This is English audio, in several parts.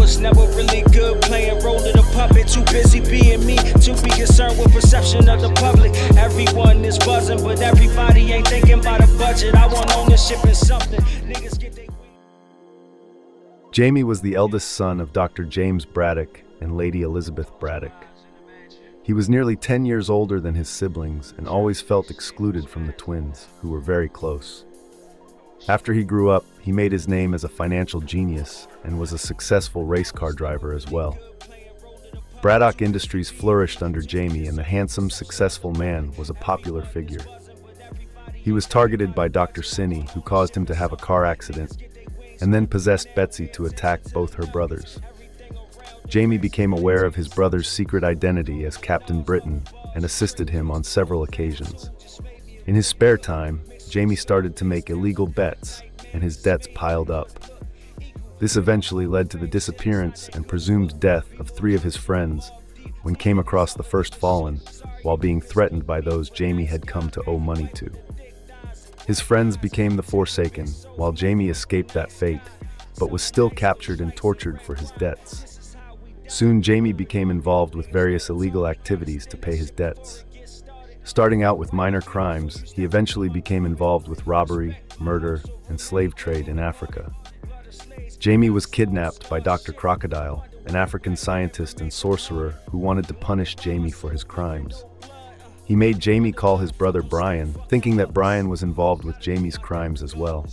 was never really good playing role of the puppet. Too busy being me to be concerned with perception of the public. Everyone is buzzing, but everybody ain't thinking about a budget. I want ownership in something. Niggas get they... Jamie was the eldest son of Dr. James Braddock and Lady Elizabeth Braddock. He was nearly 10 years older than his siblings and always felt excluded from the twins, who were very close. After he grew up, he made his name as a financial genius and was a successful race car driver as well. Braddock Industries flourished under Jamie, and the handsome, successful man was a popular figure. He was targeted by Dr. Sinney, who caused him to have a car accident, and then possessed Betsy to attack both her brothers. Jamie became aware of his brother's secret identity as Captain Britain and assisted him on several occasions. In his spare time, Jamie started to make illegal bets, and his debts piled up. This eventually led to the disappearance and presumed death of 3 of his friends when came across the First Fallen while being threatened by those Jamie had come to owe money to. His friends became the Forsaken, while Jamie escaped that fate, but was still captured and tortured for his debts. Soon Jamie became involved with various illegal activities to pay his debts. Starting out with minor crimes, he eventually became involved with robbery, murder, and slave trade in Africa. Jamie was kidnapped by Dr. Crocodile, an African scientist and sorcerer who wanted to punish Jamie for his crimes. He made Jamie call his brother Brian, thinking that Brian was involved with Jamie's crimes as well.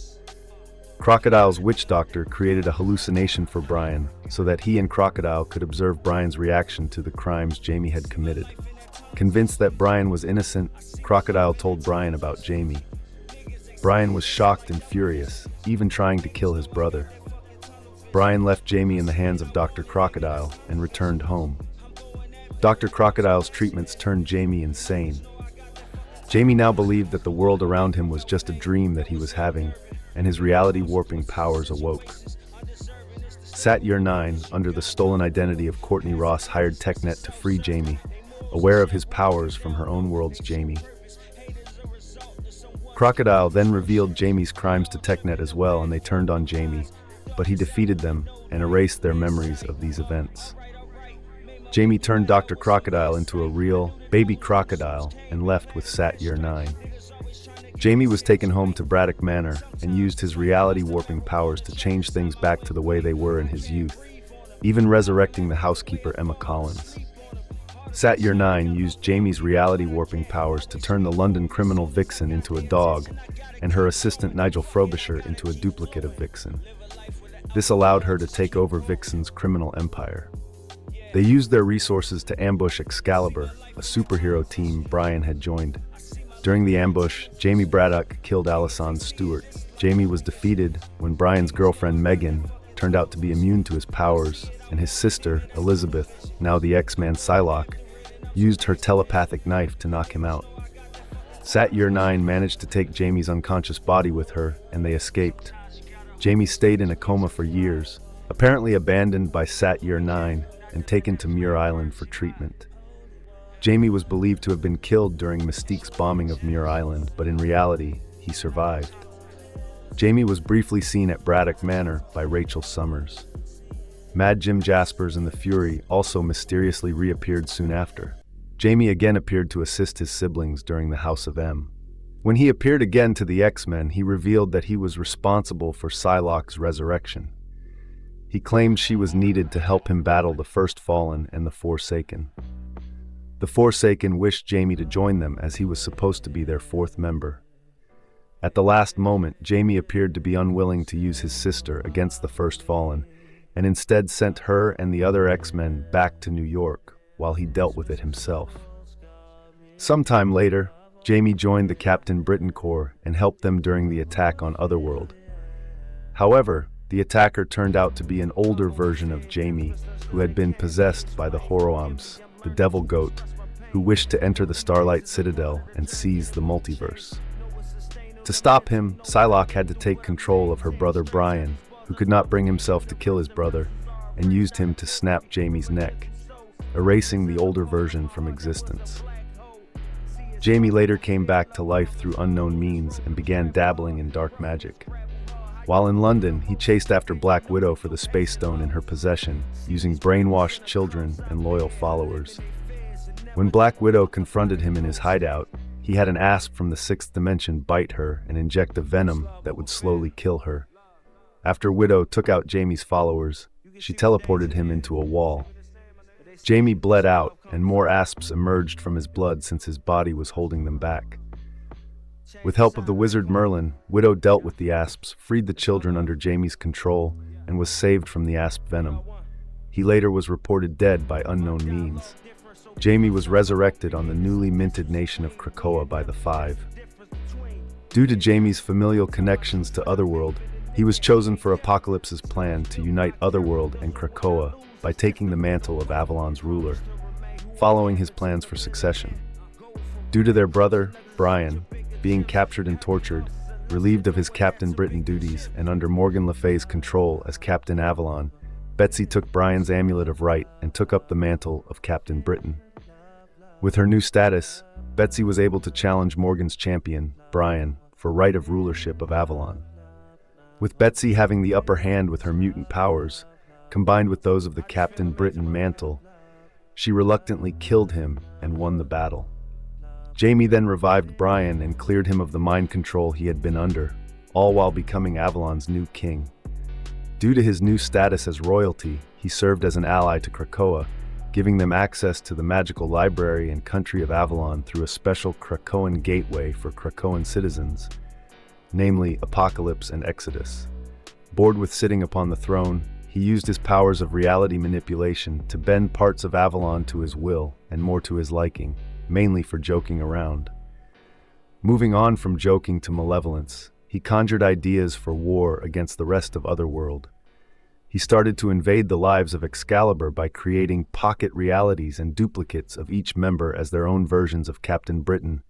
Crocodile's witch doctor created a hallucination for Brian so that he and Crocodile could observe Brian's reaction to the crimes Jamie had committed. Convinced that Brian was innocent, Crocodile told Brian about Jamie. Brian was shocked and furious, even trying to kill his brother. Brian left Jamie in the hands of Dr. Crocodile and returned home. Dr. Crocodile's treatments turned Jamie insane. Jamie now believed that the world around him was just a dream that he was having, and his reality-warping powers awoke. Sat Year 9, under the stolen identity of Courtney Ross, hired TechNet to free Jamie, aware of his powers from her own world's Jamie. Crocodile then revealed Jamie's crimes to TechNet as well, and they turned on Jamie, but he defeated them and erased their memories of these events. Jamie turned Dr. Crocodile into a real baby crocodile and left with Sat Year 9. Jamie was taken home to Braddock Manor and used his reality-warping powers to change things back to the way they were in his youth, even resurrecting the housekeeper Emma Collins. Sat Year 9 used Jamie's reality-warping powers to turn the London criminal Vixen into a dog and her assistant Nigel Frobisher into a duplicate of Vixen. This allowed her to take over Vixen's criminal empire. They used their resources to ambush Excalibur, a superhero team Brian had joined. During the ambush, Jaime Braddock killed Alison Stewart. Jamie was defeated when Brian's girlfriend Megan turned out to be immune to his powers, and his sister, Elizabeth, now the X-Man Psylocke, used her telepathic knife to knock him out. Sat Year 9 managed to take Jamie's unconscious body with her, and they escaped. Jamie stayed in a coma for years, apparently abandoned by Sat Year 9 and taken to Muir Island for treatment. Jamie was believed to have been killed during Mystique's bombing of Muir Island, but in reality, he survived. Jamie was briefly seen at Braddock Manor by Rachel Summers. Mad Jim Jaspers and the Fury also mysteriously reappeared soon after. Jamie again appeared to assist his siblings during the House of M. When he appeared again to the X-Men, he revealed that he was responsible for Psylocke's resurrection. He claimed she was needed to help him battle the First Fallen and the Forsaken. The Forsaken wished Jamie to join them as he was supposed to be their 4th member. At the last moment, Jamie appeared to be unwilling to use his sister against the First Fallen, and instead sent her and the other X-Men back to New York while he dealt with it himself. Sometime later, Jamie joined the Captain Britain Corps and helped them during the attack on Otherworld. However, the attacker turned out to be an older version of Jamie, who had been possessed by the Horoams, the Devil Goat, who wished to enter the Starlight Citadel and seize the multiverse. To stop him, Psylocke had to take control of her brother Brian, who could not bring himself to kill his brother, and used him to snap Jamie's neck, erasing the older version from existence. Jamie later came back to life through unknown means and began dabbling in dark magic. While in London, he chased after Black Widow for the Space Stone in her possession, using brainwashed children and loyal followers. When Black Widow confronted him in his hideout, he had an asp from the sixth dimension bite her and inject a venom that would slowly kill her. After Widow took out Jaime's followers, she teleported him into a wall. Jaime bled out, and more asps emerged from his blood since his body was holding them back. With help of the wizard Merlin, Widow dealt with the asps, freed the children under Jaime's control, and was saved from the asp venom. He later was reported dead by unknown means. Jaime was resurrected on the newly minted nation of Krakoa by the Five. Due to Jaime's familial connections to Otherworld, he was chosen for Apocalypse's plan to unite Otherworld and Krakoa by taking the mantle of Avalon's ruler, following his plans for succession. Due to their brother, Brian, being captured and tortured, relieved of his Captain Britain duties and under Morgan Le Fay's control as Captain Avalon, Betsy took Brian's Amulet of Right and took up the mantle of Captain Britain. With her new status, Betsy was able to challenge Morgan's champion, Brian, for right of rulership of Avalon. With Betsy having the upper hand with her mutant powers, combined with those of the Captain Britain mantle, she reluctantly killed him and won the battle. Jaime then revived Brian and cleared him of the mind control he had been under, all while becoming Avalon's new king. Due to his new status as royalty, he served as an ally to Krakoa, giving them access to the magical library and country of Avalon through a special Krakoan gateway for Krakoan citizens, namely Apocalypse and Exodus. Bored with sitting upon the throne, he used his powers of reality manipulation to bend parts of Avalon to his will and more to his liking, mainly for joking around. Moving on from joking to malevolence, he conjured ideas for war against the rest of Otherworld. He started to invade the lives of Excalibur by creating pocket realities and duplicates of each member as their own versions of Captain Britain,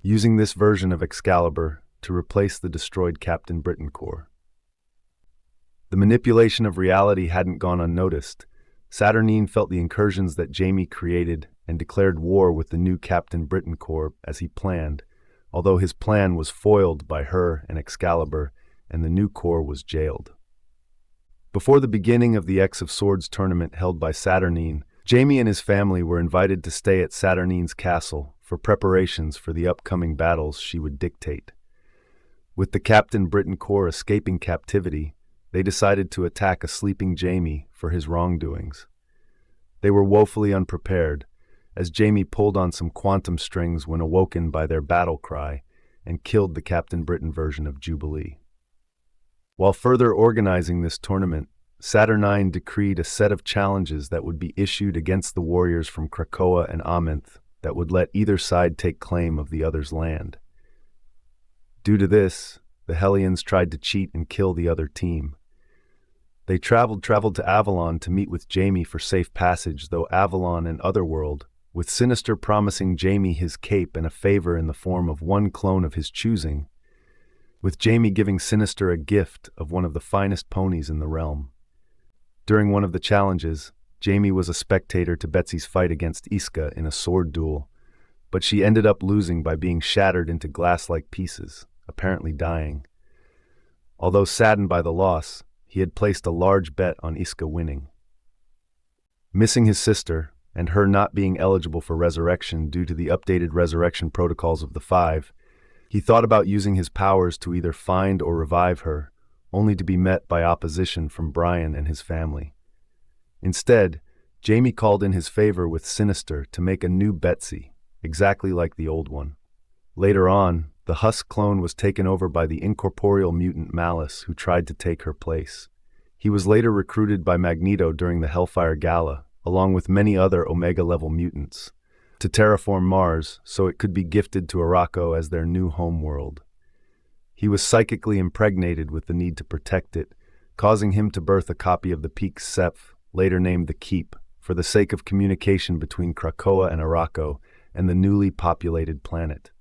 using this version of Excalibur to replace the destroyed Captain Britain Corps. The manipulation of reality hadn't gone unnoticed. Saturnine felt the incursions that Jaime created and declared war with the new Captain Britain Corps as he planned, although his plan was foiled by her and Excalibur, and the new corps was jailed. Before the beginning of the X of Swords tournament held by Saturnine, Jaime and his family were invited to stay at Saturnine's castle for preparations for the upcoming battles she would dictate. With the Captain Britain Corps escaping captivity, they decided to attack a sleeping Jaime for his wrongdoings. They were woefully unprepared, as Jaime pulled on some quantum strings when awoken by their battle cry and killed the Captain Britain version of Jubilee. While further organizing this tournament, Saturnine decreed a set of challenges that would be issued against the warriors from Krakoa and Amenth that would let either side take claim of the other's land. Due to this, the Hellions tried to cheat and kill the other team. They traveled to Avalon to meet with Jaime for safe passage, though Avalon and Otherworld, with Sinister promising Jaime his cape and a favor in the form of one clone of his choosing, with Jaime giving Sinister a gift of one of the finest ponies in the realm. During one of the challenges, Jaime was a spectator to Betsy's fight against Iska in a sword duel, but she ended up losing by being shattered into glass-like pieces, apparently dying. Although saddened by the loss, he had placed a large bet on Iska winning. Missing his sister, and her not being eligible for resurrection due to the updated resurrection protocols of the Five, he thought about using his powers to either find or revive her, only to be met by opposition from Brian and his family. Instead, Jaime called in his favor with Sinister to make a new Betsy, exactly like the old one. Later on, the Husk clone was taken over by the incorporeal mutant Malice, who tried to take her place. He was later recruited by Magneto during the Hellfire Gala, along with many other Omega-level mutants, to terraform Mars so it could be gifted to Arakko as their new homeworld. He was psychically impregnated with the need to protect it, causing him to birth a copy of the Peak Seph, later named the Keep, for the sake of communication between Krakoa and Arakko and the newly populated planet.